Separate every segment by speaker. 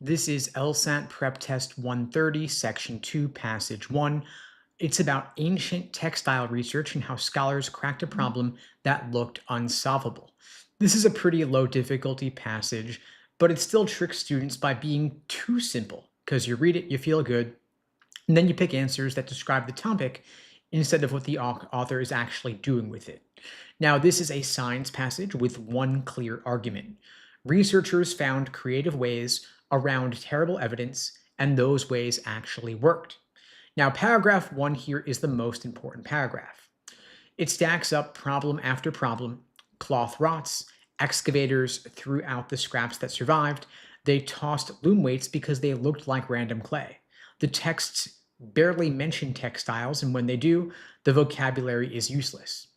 Speaker 1: This is LSAT Prep Test 130, Section 2, Passage 1. It's about ancient textile research and how scholars cracked a problem that looked unsolvable. This is a pretty low difficulty passage, but it still tricks students by being too simple, because you read it, you feel good, and then you pick answers that describe the topic instead of what the author is actually doing with it. Now, this is a science passage with one clear argument. Researchers found creative ways around terrible evidence, and those ways actually worked. Now, paragraph 1 here is the most important paragraph. It stacks up problem after problem. Cloth rots, excavators threw out the scraps that survived. They tossed loom weights because they looked like random clay. The texts barely mention textiles, and when they do, the vocabulary is useless.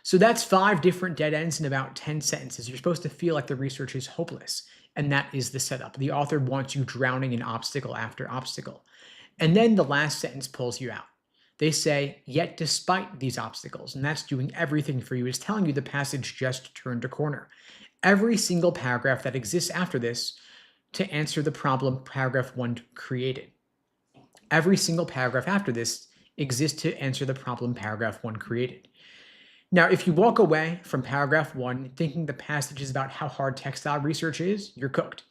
Speaker 1: So that's 5 different dead ends in about 10 sentences. You're supposed to feel like the research is hopeless, and that is the setup. The author wants you drowning in obstacle after obstacle. And then the last sentence pulls you out. They say, yet despite these obstacles, and that's doing everything for you, is telling you the passage just turned a corner. Every single paragraph that exists after this to answer the problem paragraph 1 created. Every single paragraph after this exists to answer the problem paragraph 1 created. Now, if you walk away from paragraph 1 thinking the passage is about how hard textile research is, you're cooked.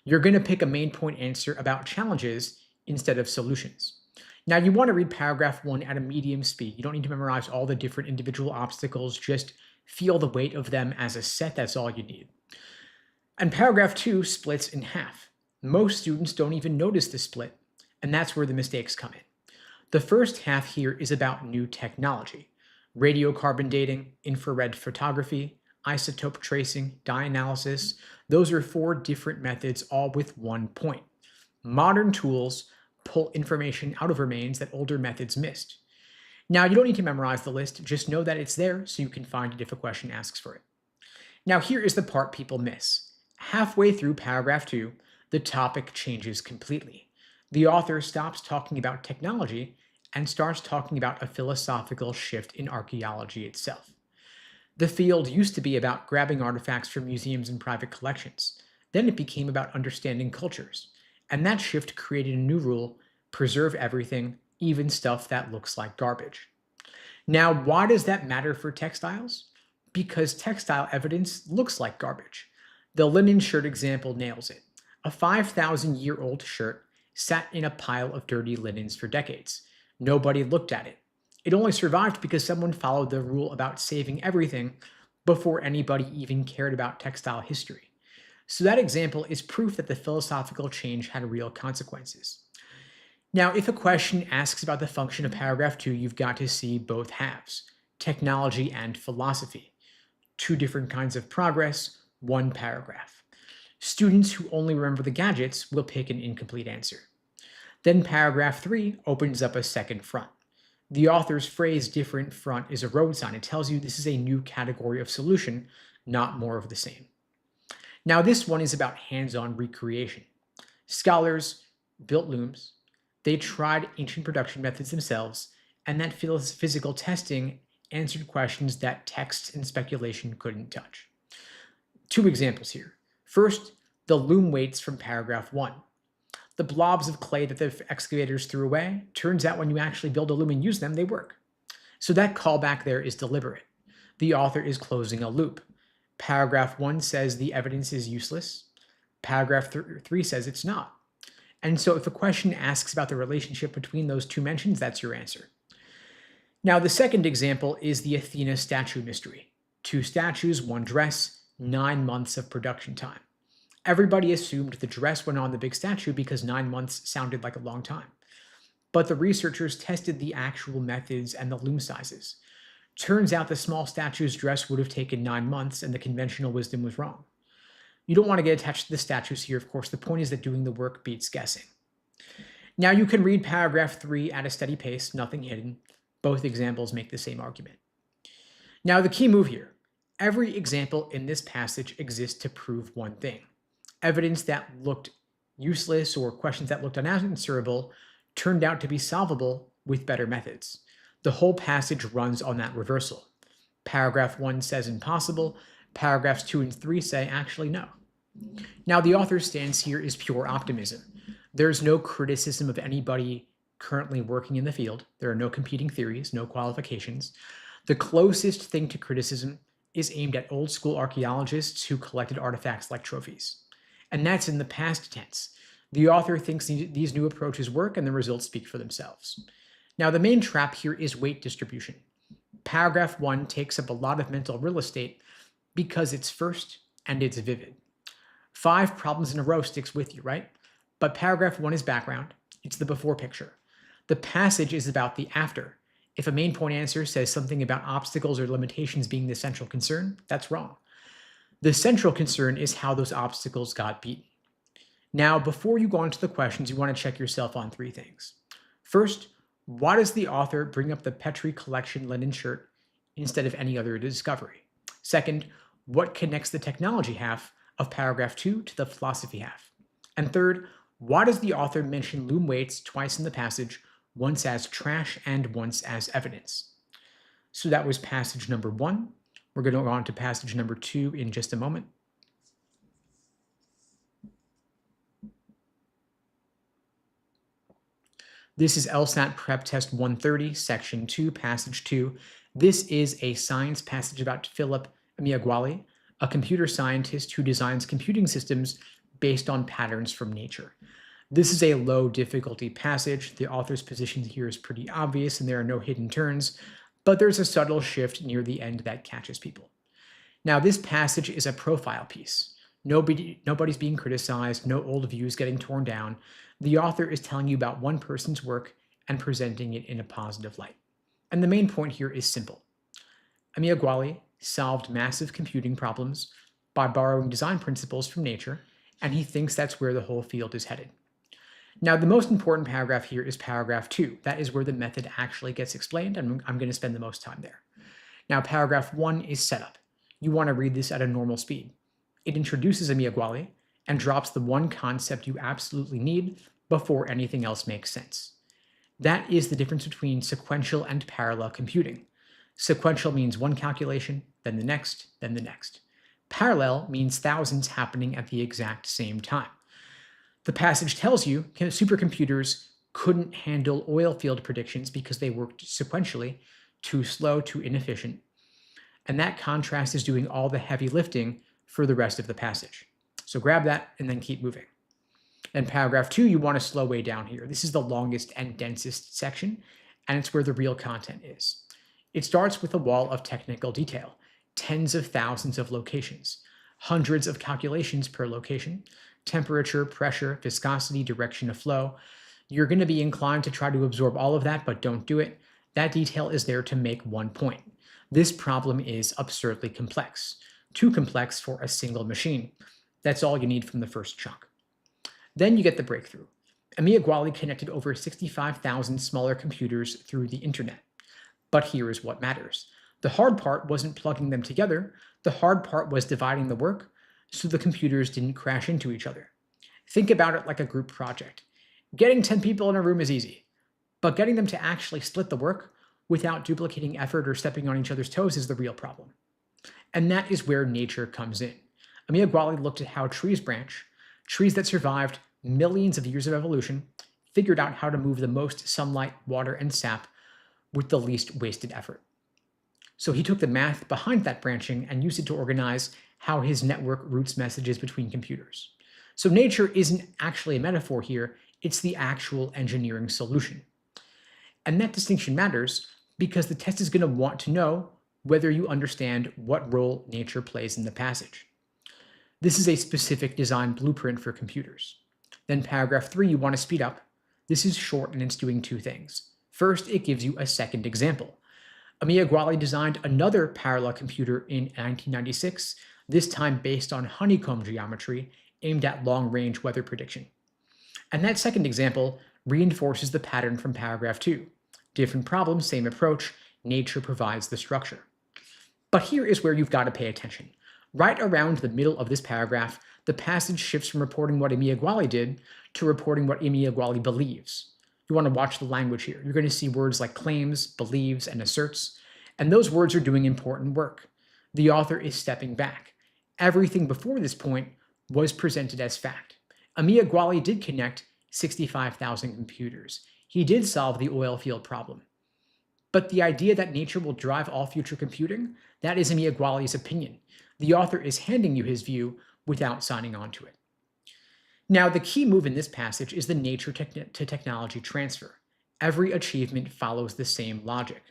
Speaker 1: You're going to pick a main point answer about challenges instead of solutions. Now, you want to read paragraph 1 at a medium speed. You don't need to memorize all the different individual obstacles. Just feel the weight of them as a set. That's all you need. And paragraph 2 splits in half. Most students don't even notice the split, and that's where the mistakes come in. The first half here is about new technology. Radiocarbon dating, infrared photography, isotope tracing, dye analysis. Those are 4 different methods, all with one point. Modern tools pull information out of remains that older methods missed. Now, you don't need to memorize the list, just know that it's there so you can find it if a question asks for it. Now, here is the part people miss. Halfway through paragraph 2, the topic changes completely. The author stops talking about technology and starts talking about a philosophical shift in archaeology itself. The field used to be about grabbing artifacts from museums and private collections. Then it became about understanding cultures. And that shift created a new rule: preserve everything, even stuff that looks like garbage. Now, why does that matter for textiles? Because textile evidence looks like garbage. The linen shirt example nails it. A 5,000-year-old shirt sat in a pile of dirty linens for decades. Nobody looked at it. It only survived because someone followed the rule about saving everything before anybody even cared about textile history. So that example is proof that the philosophical change had real consequences. Now, if a question asks about the function of paragraph 2, you've got to see both halves, technology and philosophy. 2 different kinds of progress, 1 paragraph. Students who only remember the gadgets will pick an incomplete answer. Then paragraph 3 opens up a second front. The author's phrase different front is a road sign. It tells you this is a new category of solution, not more of the same. Now, this one is about hands-on recreation. Scholars built looms. They tried ancient production methods themselves, and that physical testing answered questions that text and speculation couldn't touch. 2 examples here. First, the loom weights from paragraph 1. The blobs of clay that the excavators threw away, turns out when you actually build a loom and use them, they work. So that callback there is deliberate. The author is closing a loop. Paragraph 1 says the evidence is useless. Paragraph 3 says it's not. And so if a question asks about the relationship between those 2 mentions, that's your answer. Now, the second example is the Athena statue mystery. 2 statues, 1 dress, 9 months of production time. Everybody assumed the dress went on the big statue because 9 months sounded like a long time. But the researchers tested the actual methods and the loom sizes. Turns out the small statue's dress would have taken 9 months, and the conventional wisdom was wrong. You don't want to get attached to the statues here, of course. The point is that doing the work beats guessing. Now, you can read paragraph 3 at a steady pace, nothing hidden. Both examples make the same argument. Now, the key move here. Every example in this passage exists to prove one thing. Evidence that looked useless or questions that looked unanswerable turned out to be solvable with better methods. The whole passage runs on that reversal. Paragraph 1 says impossible. Paragraphs 2 and 3 say actually no. Now, the author's stance here is pure optimism. There's no criticism of anybody currently working in the field. There are no competing theories, no qualifications. The closest thing to criticism is aimed at old school archaeologists who collected artifacts like trophies. And that's in the past tense. The author thinks these new approaches work and the results speak for themselves. Now, the main trap here is weight distribution. Paragraph 1 takes up a lot of mental real estate because it's first and it's vivid. 5 problems in a row sticks with you, right? But paragraph 1 is background. It's the before picture. The passage is about the after. If a main point answer says something about obstacles or limitations being the central concern, that's wrong. The central concern is how those obstacles got beaten. Now, before you go on to the questions, you want to check yourself on 3 things. First, why does the author bring up the Petrie collection linen shirt instead of any other discovery? Second, what connects the technology half of paragraph 2 to the philosophy half? And third, why does the author mention loom weights twice in the passage, once as trash and once as evidence? So that was passage number 1. We're going to go on to passage number 2 in just a moment. This is LSAT Prep Test 130, Section 2, Passage 2. This is a science passage about Philip Emeagwali, a computer scientist who designs computing systems based on patterns from nature. This is a low difficulty passage. The author's position here is pretty obvious and there are no hidden turns, but there's a subtle shift near the end that catches people. Now, this passage is a profile piece. Nobody's being criticized, no old views getting torn down. The author is telling you about one person's work and presenting it in a positive light. And the main point here is simple. Emeagwali solved massive computing problems by borrowing design principles from nature, and he thinks that's where the whole field is headed. Now, the most important paragraph here is paragraph 2. That is where the method actually gets explained, and I'm going to spend the most time there. Now, paragraph 1 is setup. You want to read this at a normal speed. It introduces Emeagwali and drops the one concept you absolutely need before anything else makes sense. That is the difference between sequential and parallel computing. Sequential means one calculation, then the next, then the next. Parallel means thousands happening at the exact same time. The passage tells you supercomputers couldn't handle oil field predictions because they worked sequentially, too slow, too inefficient. And that contrast is doing all the heavy lifting for the rest of the passage. So grab that and then keep moving. In paragraph 2, you want to slow way down here. This is the longest and densest section, and it's where the real content is. It starts with a wall of technical detail, tens of thousands of locations, hundreds of calculations per location, temperature, pressure, viscosity, direction of flow. You're going to be inclined to try to absorb all of that, but don't do it. That detail is there to make one point. This problem is absurdly complex, too complex for a single machine. That's all you need from the first chunk. Then you get the breakthrough. Emeagwali connected over 65,000 smaller computers through the internet. But here is what matters. The hard part wasn't plugging them together. The hard part was dividing the work so the computers didn't crash into each other. Think about it like a group project. Getting 10 people in a room is easy, but getting them to actually split the work without duplicating effort or stepping on each other's toes is the real problem. And that is where nature comes in. Emeagwali looked at how trees branch. Trees that survived millions of years of evolution figured out how to move the most sunlight, water, and sap with the least wasted effort. So he took the math behind that branching and used it to organize how his network routes messages between computers. So nature isn't actually a metaphor here, it's the actual engineering solution. And that distinction matters because the test is going to want to know whether you understand what role nature plays in the passage. This is a specific design blueprint for computers. Then paragraph 3, you want to speed up. This is short and it's doing 2 things. First, it gives you a second example. Emeagwali designed another parallel computer in 1996, this time based on honeycomb geometry aimed at long-range weather prediction. And that second example reinforces the pattern from paragraph 2. Different problem, same approach, nature provides the structure. But here is where you've got to pay attention. Right around the middle of this paragraph, the passage shifts from reporting what Emeagwali did to reporting what Emeagwali believes. You want to watch the language here. You're going to see words like claims, believes, and asserts, and those words are doing important work. The author is stepping back. Everything before this point was presented as fact. Amiya did connect 65,000 computers. He did solve the oil field problem. But the idea that nature will drive all future computing, that is Amiya opinion. The author is handing you his view without signing on to it. Now, the key move in this passage is the nature to technology transfer. Every achievement follows the same logic.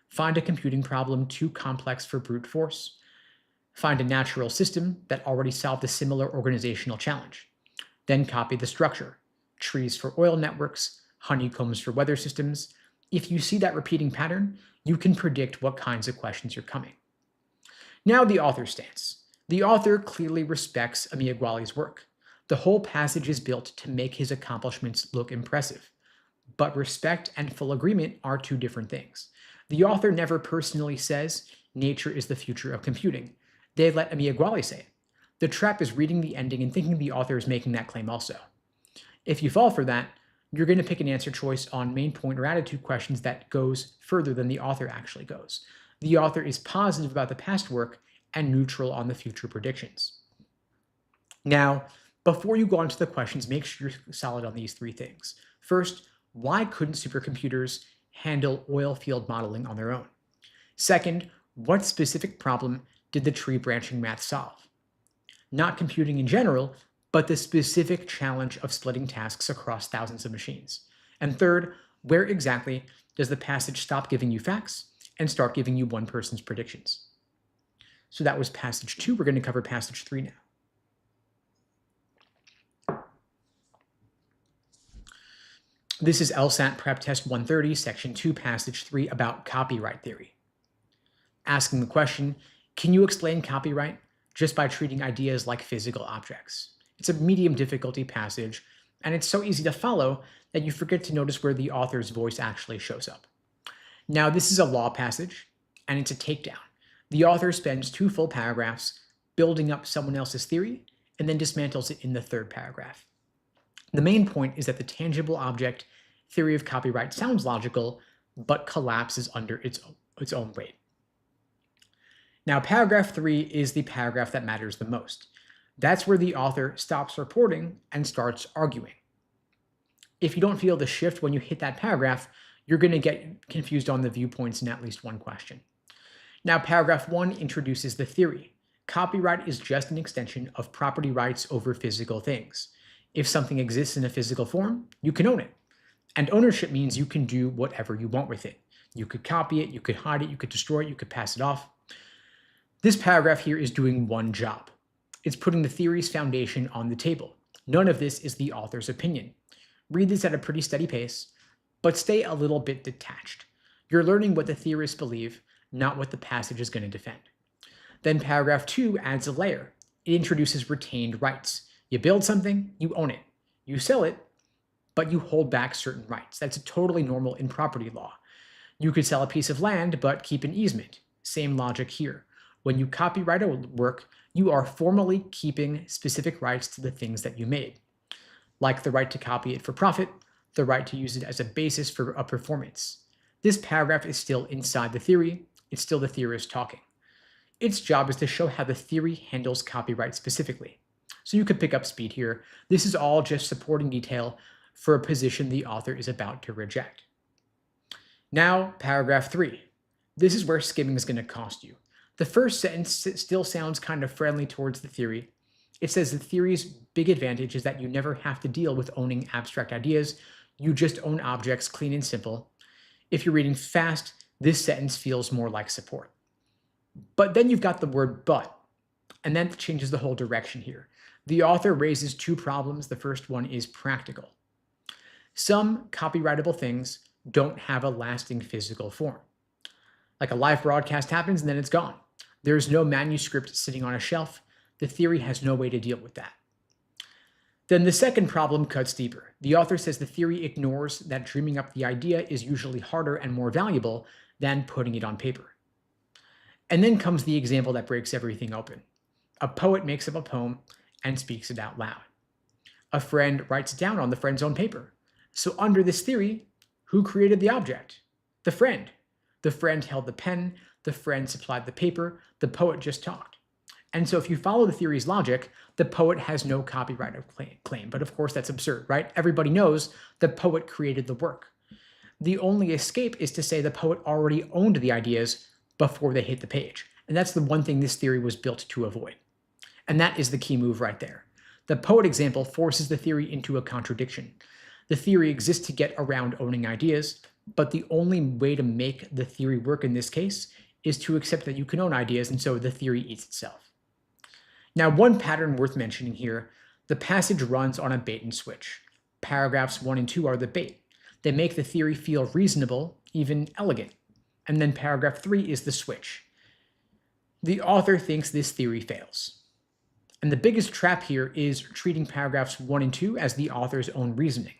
Speaker 1: Find a computing problem too complex for brute force. Find a natural system that already solved a similar organizational challenge. Then copy the structure. Trees for oil networks, honeycombs for weather systems. If you see that repeating pattern, you can predict what kinds of questions are coming. Now the author's stance. The author clearly respects Amiya work. The whole passage is built to make his accomplishments look impressive. But respect and full agreement are two different things. The author never personally says, nature is the future of computing. They let Amiya say it. The trap is reading the ending and thinking the author is making that claim also. If you fall for that, you're going to pick an answer choice on main point or attitude questions that goes further than the author actually goes. The author is positive about the past work and neutral on the future predictions. Now, before you go on to the questions, make sure you're solid on these three things. First, why couldn't supercomputers handle oil field modeling on their own? Second, what specific problem did the tree branching math solve? Not computing in general, but the specific challenge of splitting tasks across thousands of machines. And third, where exactly does the passage stop giving you facts and start giving you one person's predictions? So that was passage 2. We're going to cover passage 3 now. This is LSAT PrepTest 130, section 2, passage 3 about copyright theory. Asking the question, can you explain copyright just by treating ideas like physical objects? It's a medium difficulty passage, and it's so easy to follow that you forget to notice where the author's voice actually shows up. Now, this is a law passage, and it's a takedown. The author spends 2 full paragraphs building up someone else's theory, and then dismantles it in the 3rd paragraph. The main point is that the tangible object theory of copyright sounds logical, but collapses under its own weight. Now, paragraph 3 is the paragraph that matters the most. That's where the author stops reporting and starts arguing. If you don't feel the shift when you hit that paragraph, you're going to get confused on the viewpoints in at least one question. Now, paragraph 1 introduces the theory. Copyright is just an extension of property rights over physical things. If something exists in a physical form, you can own it. And ownership means you can do whatever you want with it. You could copy it, you could hide it, you could destroy it, you could pass it off. This paragraph here is doing one job. It's putting the theory's foundation on the table. None of this is the author's opinion. Read this at a pretty steady pace, but stay a little bit detached. You're learning what the theorists believe, not what the passage is going to defend. Then paragraph 2 adds a layer. It introduces retained rights. You build something, you own it. You sell it, but you hold back certain rights. That's totally normal in property law. You could sell a piece of land, but keep an easement. Same logic here. When you copyright a work, you are formally keeping specific rights to the things that you made, like the right to copy it for profit, the right to use it as a basis for a performance. This paragraph is still inside the theory. It's still the theorist talking. Its job is to show how the theory handles copyright specifically. So you could pick up speed here. This is all just supporting detail for a position the author is about to reject. Now, paragraph 3. This is where skimming is going to cost you. The first sentence still sounds kind of friendly towards the theory. It says the theory's big advantage is that you never have to deal with owning abstract ideas. You just own objects, clean and simple. If you're reading fast, this sentence feels more like support. But then you've got the word but, and that changes the whole direction here. The author raises 2 problems. The first one is practical. Some copyrightable things don't have a lasting physical form. Like a live broadcast happens and then it's gone. There's no manuscript sitting on a shelf. The theory has no way to deal with that. Then the second problem cuts deeper. The author says the theory ignores that dreaming up the idea is usually harder and more valuable than putting it on paper. And then comes the example that breaks everything open. A poet makes up a poem and speaks it out loud. A friend writes it down on the friend's own paper. So under this theory, who created the object? The friend. The friend held the pen, the friend supplied the paper, the poet just talked. And so if you follow the theory's logic, the poet has no copyright claim. But of course, that's absurd, right? Everybody knows the poet created the work. The only escape is to say the poet already owned the ideas before they hit the page. And that's the one thing this theory was built to avoid. And that is the key move right there. The poet example forces the theory into a contradiction. The theory exists to get around owning ideas, but the only way to make the theory work in this case is to accept that you can own ideas, and so the theory eats itself. Now, one pattern worth mentioning here, the passage runs on a bait and switch. Paragraphs 1 and 2 are the bait. They make the theory feel reasonable, even elegant. And then paragraph 3 is the switch. The author thinks this theory fails. And the biggest trap here is treating paragraphs 1 and 2 as the author's own reasoning.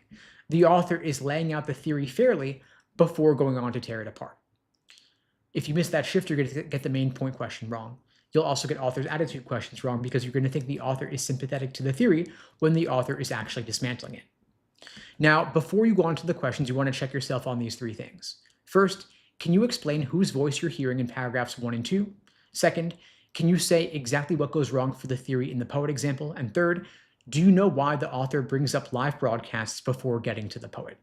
Speaker 1: The author is laying out the theory fairly before going on to tear it apart. If you miss that shift, you're going to get the main point question wrong. You'll also get author's attitude questions wrong because you're going to think the author is sympathetic to the theory when the author is actually dismantling it. Now, before you go on to the questions, you want to check yourself on these 3 things. First, can you explain whose voice you're hearing in paragraphs 1 and 2? Second, can you say exactly what goes wrong for the theory in the poet example? And third, do you know why the author brings up live broadcasts before getting to the poet?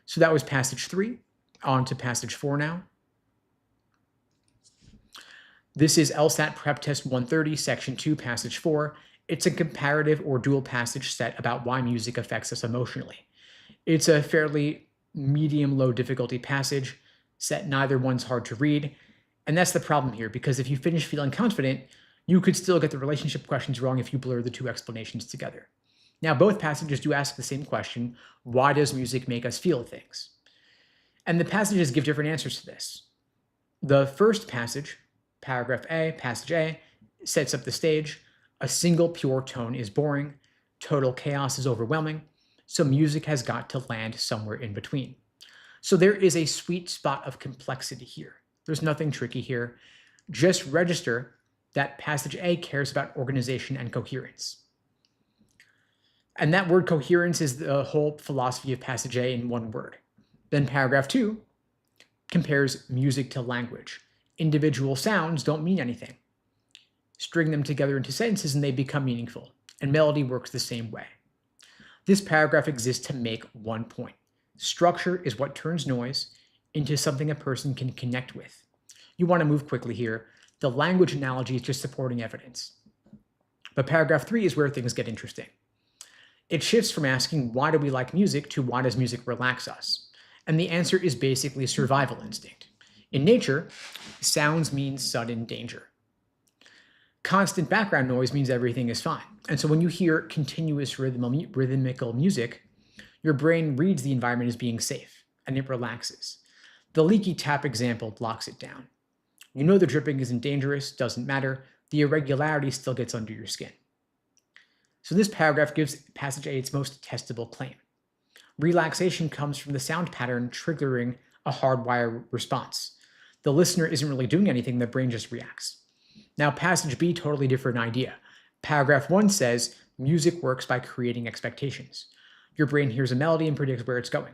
Speaker 1: So that was passage 3. On to passage 4 now. This is LSAT PrepTest 130, section 2, passage 4. It's a comparative or dual passage set about why music affects us emotionally. It's a fairly medium-low difficulty passage set. Neither one's hard to read. And that's the problem here, because if you finish feeling confident, you could still get the relationship questions wrong if you blur the 2 explanations together. Now, both passages do ask the same question: why does music make us feel things? And the passages give different answers to this. The first passage, paragraph A, passage A, sets up the stage. A single pure tone is boring. Total chaos is overwhelming. So music has got to land somewhere in between. So there is a sweet spot of complexity here. There's nothing tricky here. Just register that passage A cares about organization and coherence. And that word coherence is the whole philosophy of passage A in one word. Then paragraph 2 compares music to language. Individual sounds don't mean anything. String them together into sentences and they become meaningful. And melody works the same way. This paragraph exists to make one point. Structure is what turns noise into something a person can connect with. You want to move quickly here. The language analogy is just supporting evidence. But paragraph 3 is where things get interesting. It shifts from asking why do we like music to why does music relax us? And the answer is basically survival instinct. In nature, sounds mean sudden danger. Constant background noise means everything is fine. And so when you hear continuous rhythmical music, your brain reads the environment as being safe and it relaxes. The leaky tap example locks it down. You know the dripping isn't dangerous, doesn't matter. The irregularity still gets under your skin. So this paragraph gives passage A its most testable claim. Relaxation comes from the sound pattern triggering a hardwired response. The listener isn't really doing anything, the brain just reacts. Now, passage B, totally different idea. Paragraph 1 says music works by creating expectations. Your brain hears a melody and predicts where it's going.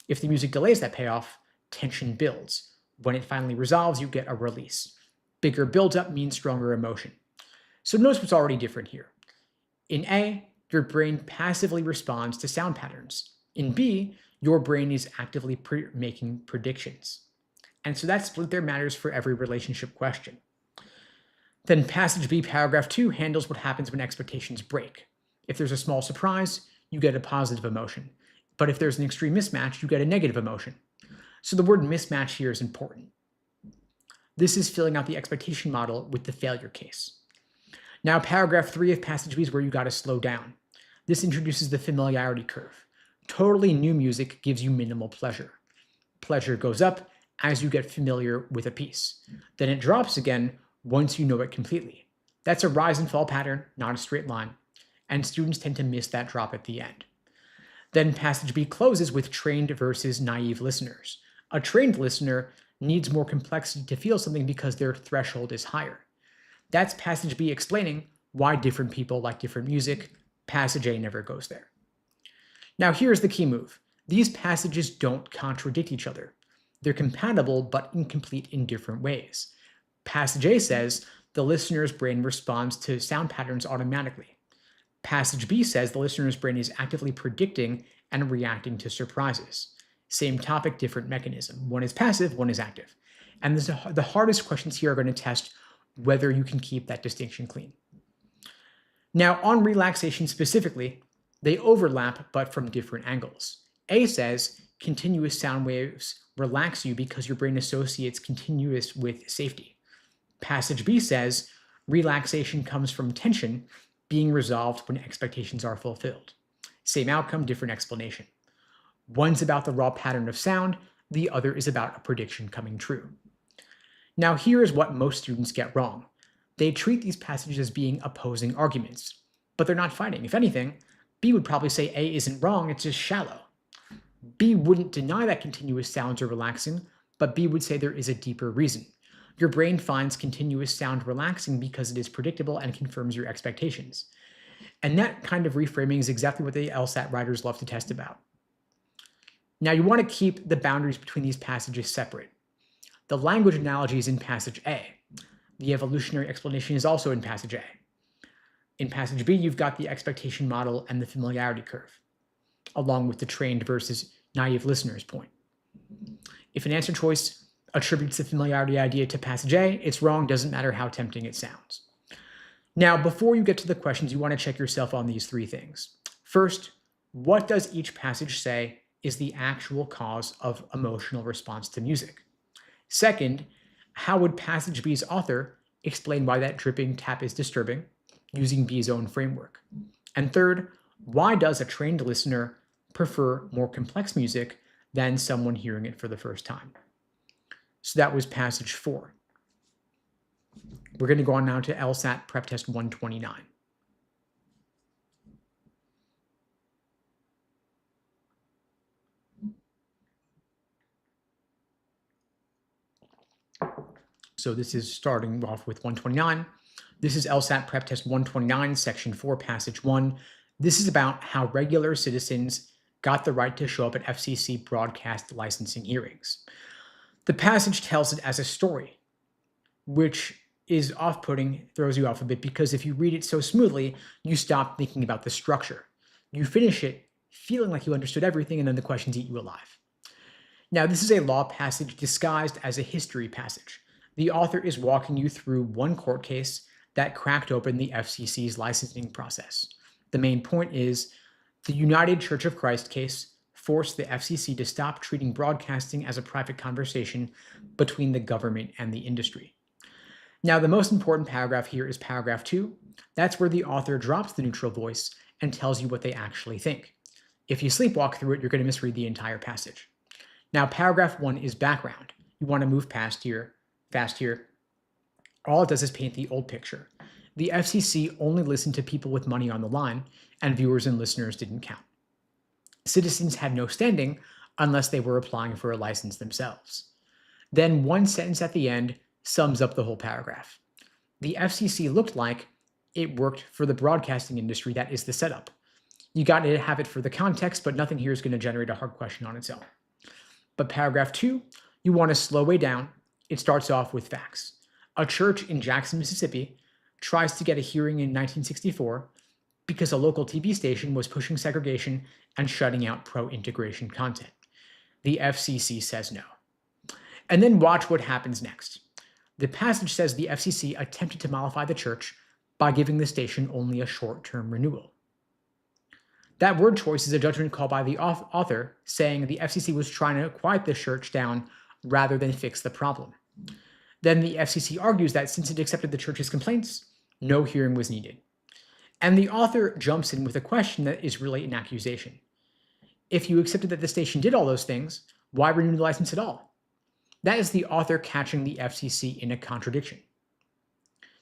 Speaker 1: If the music delays that payoff, tension builds. When it finally resolves, you get a release. Bigger buildup means stronger emotion. So notice what's already different here. In A, your brain passively responds to sound patterns. In B, your brain is actively making predictions. And so that split there matters for every relationship question. Then passage B, paragraph 2, handles what happens when expectations break. If there's a small surprise, you get a positive emotion. But if there's an extreme mismatch, you get a negative emotion. So the word mismatch here is important. This is filling out the expectation model with the failure case. Now, paragraph 3 of passage B is where you got to slow down. This introduces the familiarity curve. Totally new music gives you minimal pleasure. Pleasure goes up as you get familiar with a piece. Then it drops again once you know it completely. That's a rise and fall pattern, not a straight line. And students tend to miss that drop at the end. Then passage B closes with trained versus naive listeners. A trained listener needs more complexity to feel something because their threshold is higher. That's passage B explaining why different people like different music. Passage A never goes there. Now here's the key move. These passages don't contradict each other. They're compatible but incomplete in different ways. Passage A says the listener's brain responds to sound patterns automatically. Passage B says the listener's brain is actively predicting and reacting to surprises. Same topic, different mechanism. One is passive, one is active. And the hardest questions here are going to test whether you can keep that distinction clean. Now, on relaxation specifically, they overlap but from different angles. A says continuous sound waves relax you because your brain associates continuous with safety. Passage B says relaxation comes from tension being resolved when expectations are fulfilled. Same outcome, different explanation. One's about the raw pattern of sound, the other is about a prediction coming true. Now, here is what most students get wrong. They treat these passages as being opposing arguments, but they're not fighting. If anything, B would probably say A isn't wrong, it's just shallow. B wouldn't deny that continuous sounds are relaxing, but B would say there is a deeper reason. Your brain finds continuous sound relaxing because it is predictable and confirms your expectations. And that kind of reframing is exactly what the LSAT writers love to test about. Now, you want to keep the boundaries between these passages separate. The language analogy is in passage A. The evolutionary explanation is also in passage A. In passage B, you've got the expectation model and the familiarity curve, along with the trained versus naive listener's point. If an answer choice attributes the familiarity idea to passage A, it's wrong, doesn't matter how tempting it sounds. Now, before you get to the questions, you want to check yourself on these three things. First, what does each passage say is the actual cause of emotional response to music? Second, how would passage B's author explain why that dripping tap is disturbing, using B's own framework? And third, why does a trained listener prefer more complex music than someone hearing it for the first time? So that was passage 4. We're going to go on now to LSAT PrepTest 129. So this is starting off with 129. This is LSAT PrepTest 129, Section 4, Passage 1. This is about how regular citizens got the right to show up at FCC broadcast licensing hearings. The passage tells it as a story, which is off-putting, throws you off a bit, because if you read it so smoothly, you stop thinking about the structure. You finish it feeling like you understood everything, and then the questions eat you alive. Now, this is a law passage disguised as a history passage. The author is walking you through one court case that cracked open the FCC's licensing process. The main point is the United Church of Christ case forced the FCC to stop treating broadcasting as a private conversation between the government and the industry. Now, the most important paragraph here is paragraph 2. That's where the author drops the neutral voice and tells you what they actually think. If you sleepwalk through it, you're going to misread the entire passage. Now, paragraph 1 is background. You want to move fast here. All it does is paint the old picture. The FCC only listened to people with money on the line, and viewers and listeners didn't count. Citizens had no standing unless they were applying for a license themselves. Then one sentence at the end sums up the whole paragraph. The FCC looked like it worked for the broadcasting industry. That is the setup. You got to have it for the context, but nothing here is going to generate a hard question on its own. But paragraph 2, you want to slow way down. It starts off with facts. A church in Jackson, Mississippi tries to get a hearing in 1964 because a local TV station was pushing segregation and shutting out pro-integration content. The FCC says no. And then watch what happens next. The passage says the FCC attempted to mollify the church by giving the station only a short-term renewal. That word choice is a judgment call by the author, saying the FCC was trying to quiet the church down rather than fix the problem. Then the FCC argues that since it accepted the church's complaints, no hearing was needed. And the author jumps in with a question that is really an accusation. If you accepted that the station did all those things, why renew the license at all? That is the author catching the FCC in a contradiction.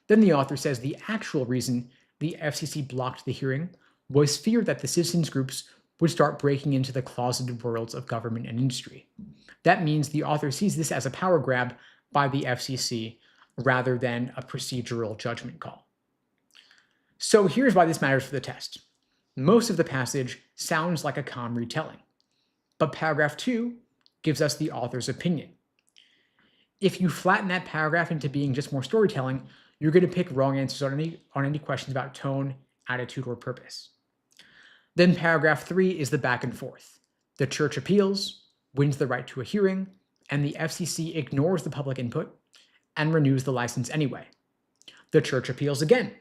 Speaker 1: Then the author says the actual reason the FCC blocked the hearing was fear that the citizens groups would start breaking into the closeted worlds of government and industry. That means the author sees this as a power grab by the FCC rather than a procedural judgment call. So here's why this matters for the test. Most of the passage sounds like a calm retelling, but paragraph 2 gives us the author's opinion. If you flatten that paragraph into being just more storytelling, You're going to pick wrong answers on any questions about tone, attitude, or purpose. Then paragraph 3 is the back and forth. The church appeals, wins the right to a hearing, and the FCC ignores the public input and renews the license anyway. The church appeals again.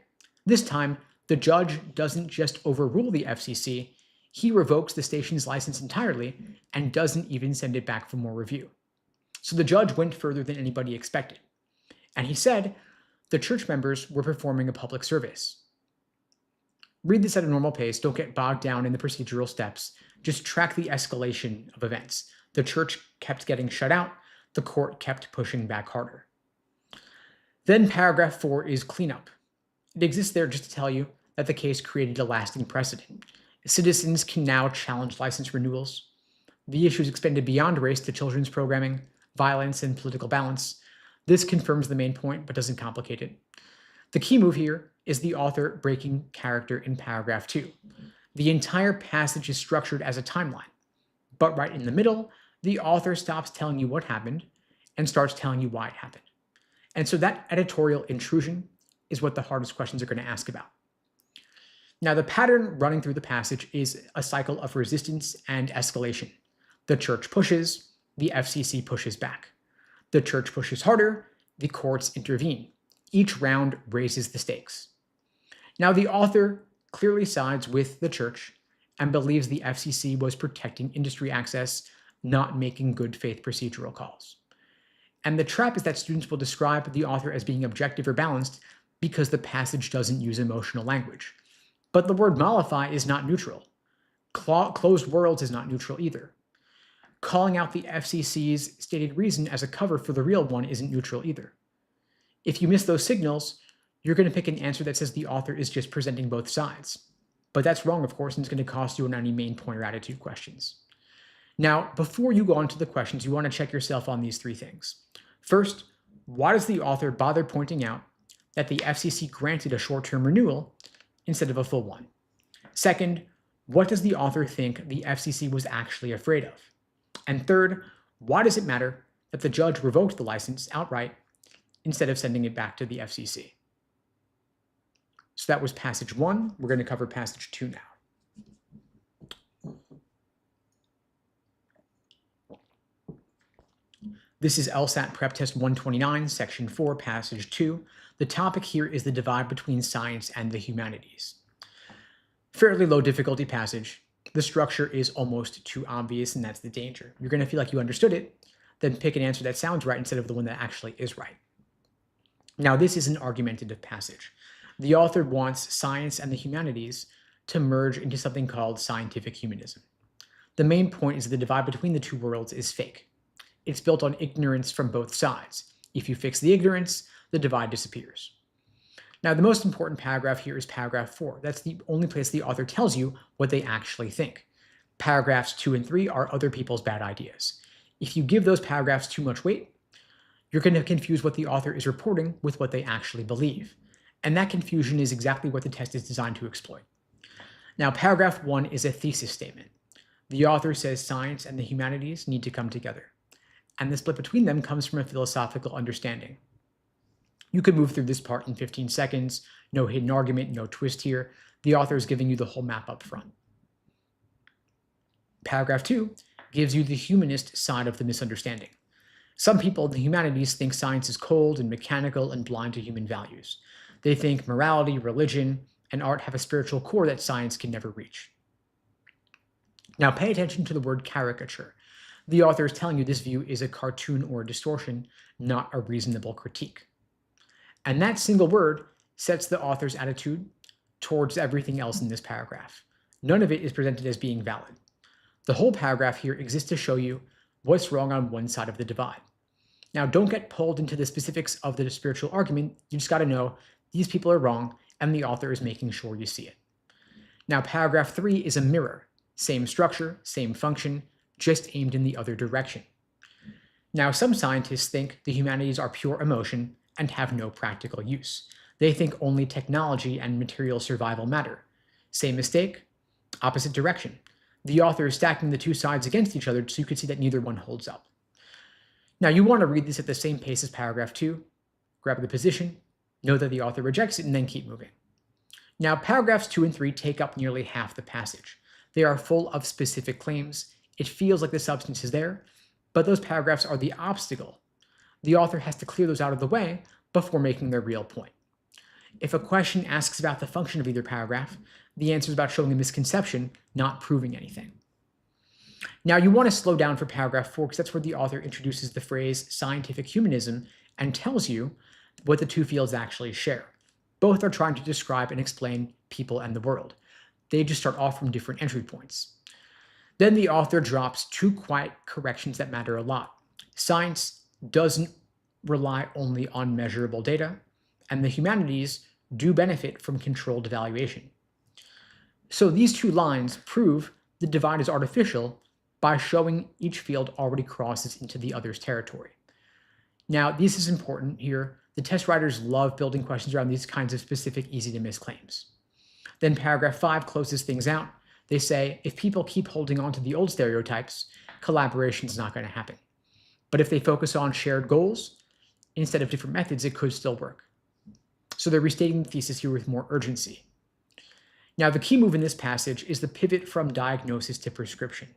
Speaker 1: This time, the judge doesn't just overrule the FCC, he revokes the station's license entirely and doesn't even send it back for more review. So the judge went further than anybody expected. And he said the church members were performing a public service. Read this at a normal pace. Don't get bogged down in the procedural steps. Just track the escalation of events. The church kept getting shut out. The court kept pushing back harder. Then paragraph 4 is cleanup. It exists there just to tell you that the case created a lasting precedent. Citizens can now challenge license renewals. The issues expanded beyond race to children's programming, violence, and political balance. This confirms the main point, but doesn't complicate it. The key move here is the author breaking character in paragraph 2. The entire passage is structured as a timeline, but right in the middle, the author stops telling you what happened and starts telling you why it happened. And so that editorial intrusion is what the hardest questions are going to ask about. Now, the pattern running through the passage is a cycle of resistance and escalation. The church pushes, the FCC pushes back. The church pushes harder, the courts intervene. Each round raises the stakes. Now, the author clearly sides with the church and believes the FCC was protecting industry access, not making good faith procedural calls. And the trap is that students will describe the author as being objective or balanced because the passage doesn't use emotional language. But the word mollify is not neutral. Closed worlds is not neutral either. Calling out the FCC's stated reason as a cover for the real one isn't neutral either. If you miss those signals, you're going to pick an answer that says the author is just presenting both sides. But that's wrong, of course, and it's going to cost you on any main point or attitude questions. Now, before you go on to the questions, you want to check yourself on these 3 things. First, why does the author bother pointing out that the FCC granted a short-term renewal instead of a full one? Second, what does the author think the FCC was actually afraid of? And third, why does it matter that the judge revoked the license outright instead of sending it back to the FCC? So that was passage 1. We're going to cover passage 2 now. This is LSAT PrepTest 129, section 4, passage 2. The topic here is the divide between science and the humanities. Fairly low difficulty passage. The structure is almost too obvious, and that's the danger. You're going to feel like you understood it, then pick an answer that sounds right instead of the one that actually is right. Now, this is an argumentative passage. The author wants science and the humanities to merge into something called scientific humanism. The main point is that the divide between the two worlds is fake. It's built on ignorance from both sides. If you fix the ignorance, the divide disappears. Now, the most important paragraph here is paragraph 4. That's the only place the author tells you what they actually think. Paragraphs 2 and 3 are other people's bad ideas. If you give those paragraphs too much weight, you're going to confuse what the author is reporting with what they actually believe. And that confusion is exactly what the test is designed to exploit. Now, paragraph 1 is a thesis statement. The author says science and the humanities need to come together. And the split between them comes from a philosophical understanding. You could move through this part in 15 seconds. No hidden argument, no twist here. The author is giving you the whole map up front. Paragraph 2 gives you the humanist side of the misunderstanding. Some people in the humanities think science is cold and mechanical and blind to human values. They think morality, religion, and art have a spiritual core that science can never reach. Now pay attention to the word caricature. The author is telling you this view is a cartoon or a distortion, not a reasonable critique. And that single word sets the author's attitude towards everything else in this paragraph. None of it is presented as being valid. The whole paragraph here exists to show you what's wrong on one side of the divide. Now, don't get pulled into the specifics of the spiritual argument. You just got to know these people are wrong, and the author is making sure you see it. Now, paragraph 3 is a mirror. Same structure, same function, just aimed in the other direction. Now, some scientists think the humanities are pure emotion and have no practical use. They think only technology and material survival matter. Same mistake, opposite direction. The author is stacking the two sides against each other so you can see that neither one holds up. Now, you want to read this at the same pace as paragraph 2. Grab the position, Know that the author rejects it and then keep moving. Now, paragraphs 2 and 3 take up nearly half the passage. They are full of specific claims. It feels like the substance is there, but those paragraphs are the obstacle. The author has to clear those out of the way before making their real point. If a question asks about the function of either paragraph, the answer is about showing a misconception, not proving anything. Now, you want to slow down for paragraph 4 because that's where the author introduces the phrase scientific humanism and tells you what the two fields actually share. Both are trying to describe and explain people and the world. They just start off from different entry points. Then the author drops two quiet corrections that matter a lot. Science doesn't rely only on measurable data, and the humanities do benefit from controlled evaluation. So these two lines prove the divide is artificial by showing each field already crosses into the other's territory. Now, this is important here. The test writers love building questions around these kinds of specific, easy-to-miss claims. Then paragraph 5 closes things out. They say, if people keep holding on to the old stereotypes, collaboration is not going to happen. But if they focus on shared goals instead of different methods, it could still work. So they're restating the thesis here with more urgency. Now, the key move in this passage is the pivot from diagnosis to prescription.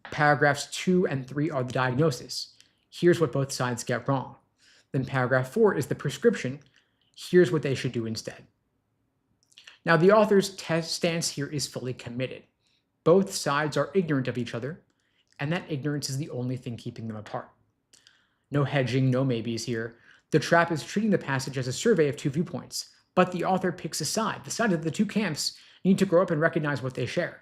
Speaker 1: Paragraphs 2 and 3 are the diagnosis. Here's what both sides get wrong. Then paragraph 4 is the prescription. Here's what they should do instead. Now, the author's stance here is fully committed. Both sides are ignorant of each other, and that ignorance is the only thing keeping them apart. No hedging, no maybes here. The trap is treating the passage as a survey of two viewpoints, but the author picks a side. The side of the two camps need to grow up and recognize what they share.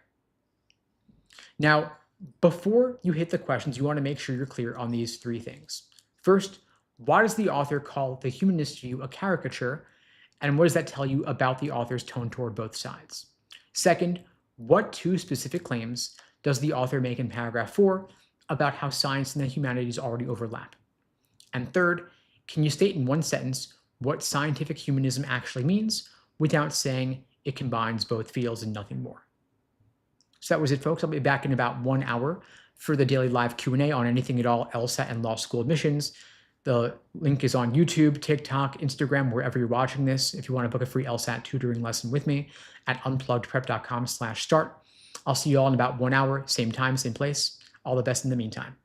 Speaker 1: Now, before you hit the questions, you want to make sure you're clear on these three things. First, why does the author call the humanist view a caricature? And what does that tell you about the author's tone toward both sides? Second, what two specific claims does the author make in paragraph 4 about how science and the humanities already overlap? And third, can you state in one sentence what scientific humanism actually means without saying it combines both fields and nothing more? So that was it, folks. I'll be back in about 1 hour for the daily live Q&A on anything at all LSAT and law school admissions. The link is on YouTube, TikTok, Instagram, wherever you're watching this. If you want to book a free LSAT tutoring lesson with me at unpluggedprep.com/start. I'll see you all in about 1 hour, same time, same place. All the best in the meantime.